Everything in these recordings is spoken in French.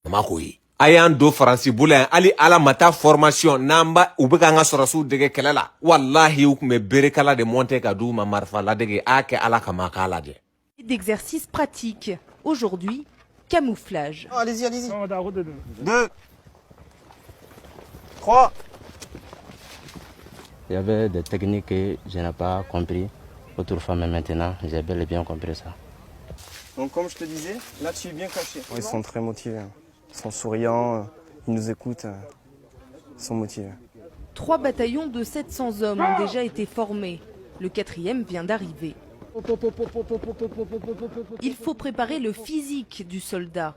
ma ko ye a y'an do faransi bolo yan hali ala mata formation n'an u bɛ k'an ka sɔrɔsiw dege kɛlɛ la wallahi u tun bɛ berekala de monter ka d'u ma marifa ladege a kɛ ala kama k'a lajɛ. D'exercices pratiques. Aujourd'hui, camouflage. Oh, allez-y, allez-y. 2, 3. Il y avait des techniques que je n'ai pas compris autrefois, mais maintenant, j'ai bel et bien compris ça. Donc comme je te disais, là tu es bien caché. Ils sont très motivés. Ils sont souriants, ils nous écoutent, ils sont motivés. 3 bataillons de 700 hommes ont déjà été formés. Le 4e vient d'arriver. Il faut préparer le physique du soldat.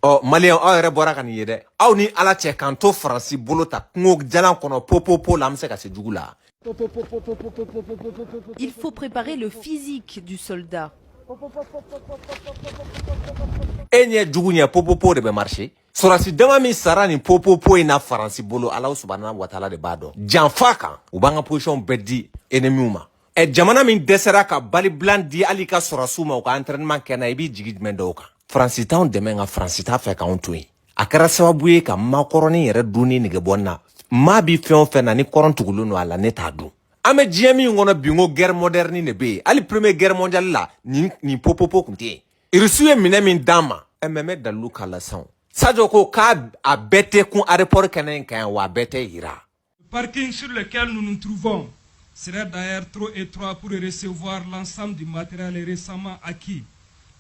Oh, Malien, aw yɛrɛ bɔra ka nin ye dɛ. Aw ni ala cɛ k'an to faransi bolo ta kungo jalan kɔnɔ po la an bɛ se ka se jugu la. Il faut préparer le physique du soldat. E ɲɛ jugu ɲɛ po de bɛ marcher. Sɔrɔsi dama min sara nin po in na faransi bolo Alahu subahana wa taala de b'a dɔn. Janfa kan u b'an ka position bɛɛ di ennemis ma. Jamana min dɛsɛra ka balibilan di hali ka sɔrɔsiw ma u ka entraînement kɛ na i b'i jigi jumɛn dɔw kan. Faransi t'anw dɛmɛ nka faransi t'a fɛ k'anw to yen. A kɛra sababu ye ka makɔrɔni yɛrɛ dun ni negebɔ na. Maa bi fɛn o fɛn na ni kɔrɔn tugulen don a la ne t'a dun. An bɛ diɲɛ min kɔnɔ bi n ko guerre moderne de bɛ yen. Hali premier guerre mondiale la nin po tun tɛ yen. Irisiw ye minɛ min d'an ma MMɛ dalilu k'a la sisan. Sadio ko k'a bɛɛ tɛ kun aéroport kɛnɛ in kan yan wa a bɛɛ tɛ yira. Le parking sur lequel nous nous trouvons serait d'ailleurs trop étroit pour recevoir l'ensemble du matériel récemment acquis.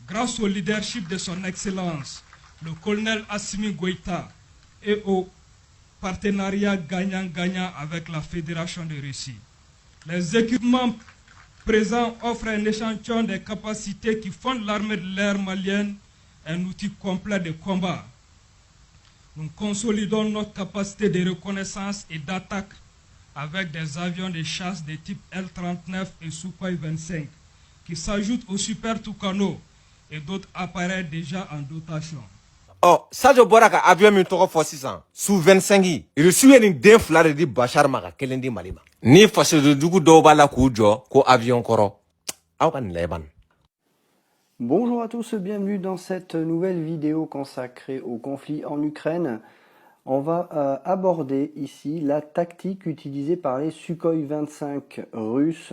Grâce au leadership de son Excellence, le colonel Assimi Goïta, et au partenariat gagnant-gagnant avec la Fédération de Russie. Les équipements présents offrent un échantillon des capacités qui font de l'armée de l'air malienne un outil complet de combat. Nous consolidons notre capacité de reconnaissance et d'attaque avec des avions de chasse de type L-39 et Sukhoi 25 qui s'ajoutent au Super Tucano et d'autres appareils déjà en dotation. Oh, Sadio bɔra ka avion min tɔgɔ fɔ sisan Su 25 Irisiw ye nin den fila de di Bachar ma ka kelen di Mali ma. Ni fasodenjugu dɔw b'a la k'u jɔ ko avion kɔrɔ aw ka nin layɛ ban. Bonjour à tous, bienvenue dans cette nouvelle vidéo consacrée au conflit en Ukraine. On va aborder ici la tactique utilisée par les Sukhoi 25 russes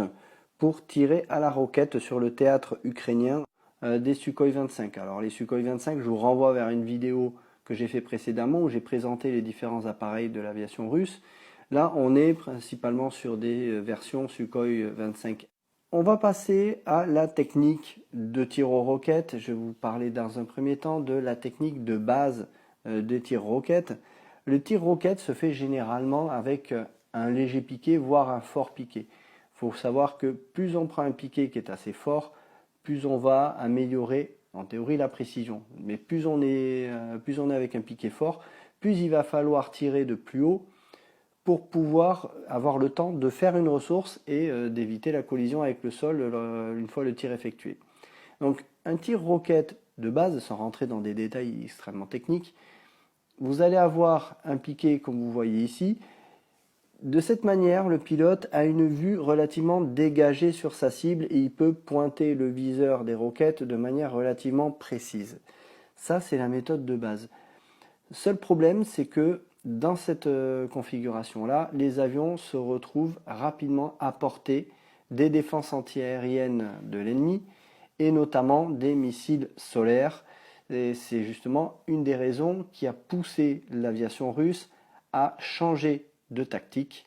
pour tirer à la roquette sur le théâtre ukrainien des Sukhoi 25. Alors les Sukhoi 25, je vous renvoie vers une vidéo que j'ai fait précédemment où j'ai présenté les différents appareils de l'aviation russe. Là, on est principalement sur des versions Sukhoi 25. On va passer à la technique de tir aux roquettes. Je vais vous parler dans un premier temps de la technique de base de tir roquette. Le tir roquette se fait généralement avec un léger piqué, voire un fort piqué. Il faut savoir que plus on prend un piqué qui est assez fort, plus on va améliorer en théorie la précision. Mais plus on est avec un piqué fort, plus il va falloir tirer de plus haut pour pouvoir avoir le temps de faire une ressource et d'éviter la collision avec le sol une fois le tir effectué. Donc un tir roquette de base, sans rentrer dans des détails extrêmement techniques, vous allez avoir un piqué comme vous voyez ici. De cette manière, le pilote a une vue relativement dégagée sur sa cible et il peut pointer le viseur des roquettes de manière relativement précise. Ça, c'est la méthode de base. Seul problème, c'est que dans cette configuration-là, les avions se retrouvent rapidement à portée des défenses antiaériennes de l'ennemi et notamment des missiles solaires. Et c'est justement une des raisons qui a poussé l'aviation russe à changer de tactique.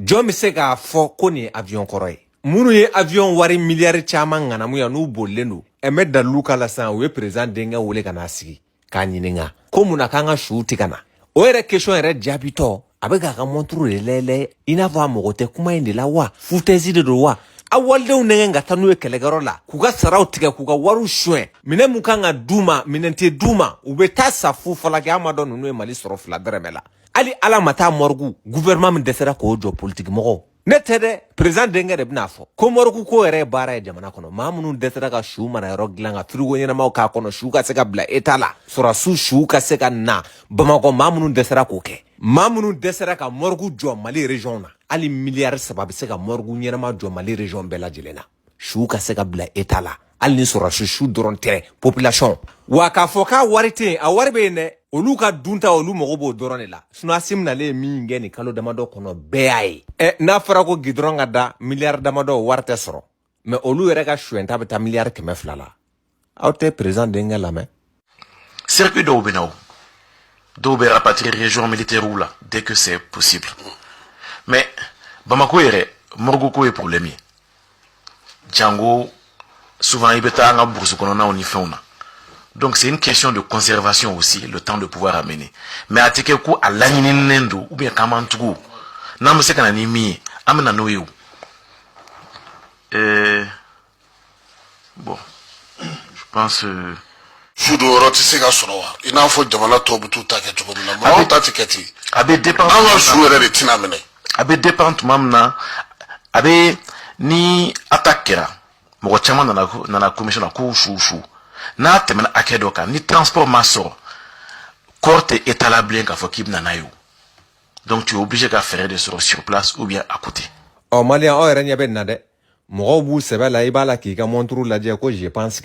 Jɔn bɛ se k'a fɔ ko nin ye avion kɔrɔ ye minnu ye avion wari miliyari caman ŋanamu yan n'u bolilen don ɛmɛ dalilu k'a la sisan u ye président denkɛ wele ka n'a sigi k'a ɲininka ko mun na k'an ka suw tɛ ka na o yɛrɛ question yɛrɛ jaabitɔ abe ka montre de lele ina fa mo te kuma indi la wa futezi de wa awalde nenge ngata nu ekelegaro la kuga sarau tika kuga waru shwe mine mukanga duma minente duma ubeta safu fala ke amado nu mali soro fla dremela ali ala mata morgu gouvernement desera ko jo politique mo netede président dengere bnafo ko morgu ko ere bara e jamana kono mamunu desera ka shu mana ro glanga frigo nyena ma ka kono shu ka seka bla etala sura su shu ka seka na bamako mamunu desera ko ke mamunu desera ka morgu jo mali region na ali milliard sababu seka morgu nyena ma jo mali region bela jelena shu ka seka bla etala ali ni sura shu doron tere population wa ka foka warite a warbe ne oluka dunta olu mogobo dorone la sino asimna le mi ngeni kalo damado kono beai na fara ko gidronga da milliard damado warte soro me olu yere ka shwenta beta milliard keme flala awte président de ngala me circuit do benao do be rapatrier région militaire ou là dès que c'est possible mais Bamako yere morgo ko e problème Django souvent ibeta nga bourse kono na oni fauna. Donc c'est une question de conservation aussi, le temps de pouvoir amener. Mais à Tekeku, à l'anininendo, ou bien Kamantou, n'a pas qu'un animi, amena noyou. Bon, je pense. Sudo roti sega soro il n'a faut jamana to butu ta ke to na ma ta tiketi abe dépend awa suere de tinamene abe dépend mamna abe ni attaquera mo chama na commission na ku shu na temena akedoka ni transport maso corte étalable ka fokib na nayo donc tu es obligé de faire des sur place ou bien à côté o malien o renya ben nade mo bu sebe la ibala ki ka montru la je ko je pense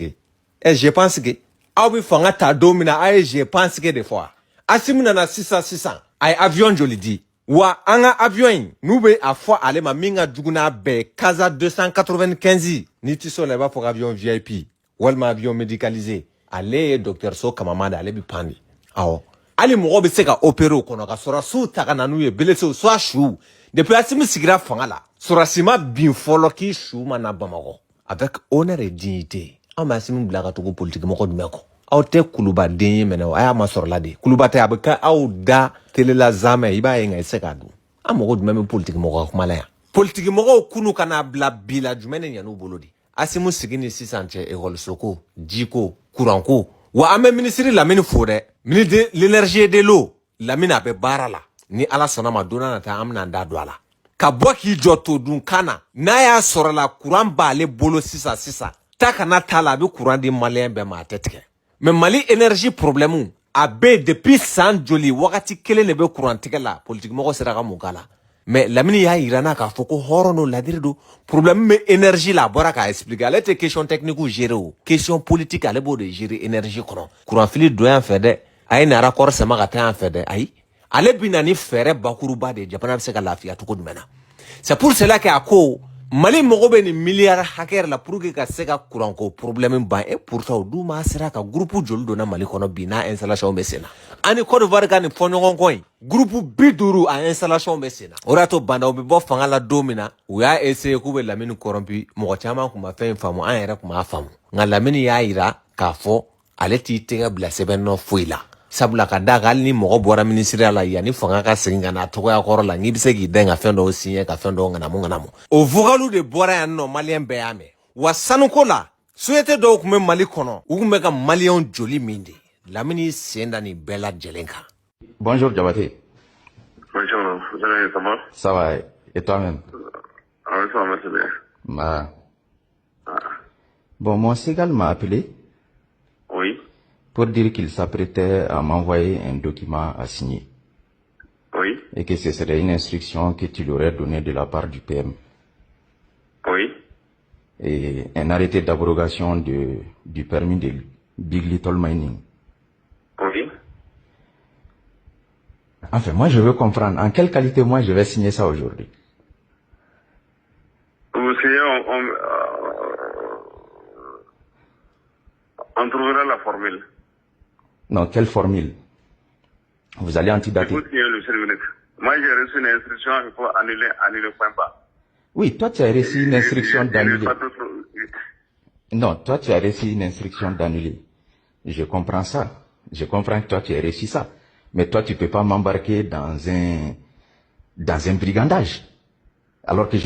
que awi fanga ta domina ay je pense que des fois asimuna na 600 ay avion joli di wa anga avion nube a fois ale ma minga duguna be kaza 295 ni ti so le ba pour avion VIP walma avion médicalisé ale docteur so kamamada ale bi pandi awo ali mo be seka opérer kono ka sora su takana nu ye belese so ashu depuis asimi sigira fanga la sora sima bin folo ki shu mana bamako avec honneur et dignité ama asimi blaga to politique mo ko dumeko awte kuluba den mena aya masor la de kuluba ta abaka awda tele la zama iba yenga iseka du amoko dumeme politique mo ko mala ya politique mo ko kunu kana bla bila jumene nyanu bolodi asimu sigini 600 école soko diko kuranko wa ame ministre la mine fode ministre de l'énergie et de l'eau la mine abe barala ni ala sana madona na ta amna ndadwala ka boki joto dun kana na ya sorala kuran ba le bolo 600 taka na tala bi kuran di malien be ma tetke mais Mali énergie problème abe depuis 100 joli wakati kele ne be kuran tikela politique moko sera ka mugala mais lamini ya irana ka foko horono la dirdo problème me énergie la bora ka expliquer ale te question technique ou gérer ou question politique ale bo de gérer énergie courant fili doyen fede ay na raccord sama ka tan fede ay ale binani fere bakuru ba de japana se ka lafiya to ko dumena c'est pour cela que ako Mali mogo be ni milliard hacker la pour que ka se ka courant ko problème ba et pourtant du ma sera ka groupe jolu dona Mali kono bina installation be sena ani Côte d'Ivoire ka ni fonyon koy groupe biduru a installation be sena orato banda obi bo fanga la domina o ya essayer ku be lamine corrompu mogo chama kuma fe famu an yera kuma famu nga lamine ya ira ka fo ale ti tega bla sebeno fuila sabula ka daga ni mogo bora ministre la ya ni fanga ka singa na to ya korola ngi bise gi denga fendo sinye ka fendo ngana mo o vogalu de bora ya no malien be ame wasanu kola souhaité do kuma Mali kono u kuma ka malien joli mindi lamini senda ni bella jelenka. Bonjour Diabaté. Bonjour, vous allez comment? Ça va, et toi-même? Ah, ça va, merci bien. Bah. Bon, mon Ségal m'a appelé. Oui. Pour dire qu'il s'apprêtait à m'envoyer un document à signer. Oui. Et que ce serait une instruction que tu lui aurais donnée de la part du PM. Oui. Et un arrêté d'abrogation du permis de Big Little Mining. Oui. Enfin, moi je veux comprendre, en quelle qualité moi je vais signer ça aujourd'hui? Vous savez, on trouvera la formule. Non, quelle formule? Vous allez antidater. Moi j'ai reçu une instruction, il faut annuler le point bas. Oui, toi tu as reçu une instruction d'annuler. Non, toi tu as reçu une instruction d'annuler. Je comprends ça. Je comprends que toi tu as reçu ça. Mais toi tu peux pas m'embarquer dans dans un brigandage. Alors que